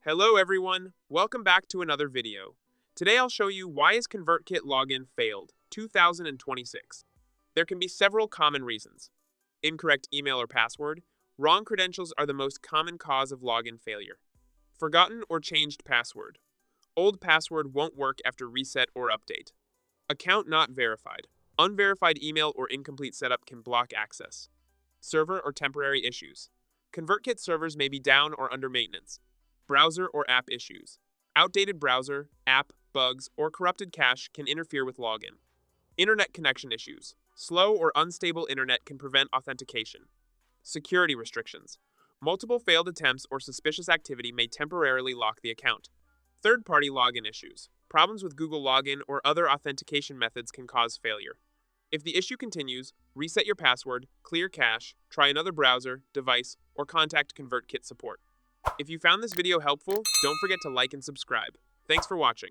Hello everyone, welcome back to another video. Today I'll show you why is ConvertKit login failed 2026. There can be several common reasons. Incorrect email or password. Wrong credentials are the most common cause of login failure. Forgotten or changed password. Old password won't work after reset or update. Account not verified. Unverified email or incomplete setup can block access. Server or temporary issues. ConvertKit servers may be down or under maintenance. Browser or app issues. Outdated browser, app, bugs, or corrupted cache can interfere with login. Internet connection issues. Slow or unstable internet can prevent authentication. Security restrictions. Multiple failed attempts or suspicious activity may temporarily lock the account. Third-party login issues. Problems with Google Login or other authentication methods can cause failure. If the issue continues, reset your password, clear cache, try another browser, device, or contact ConvertKit support. If you found this video helpful, don't forget to like and subscribe. Thanks for watching.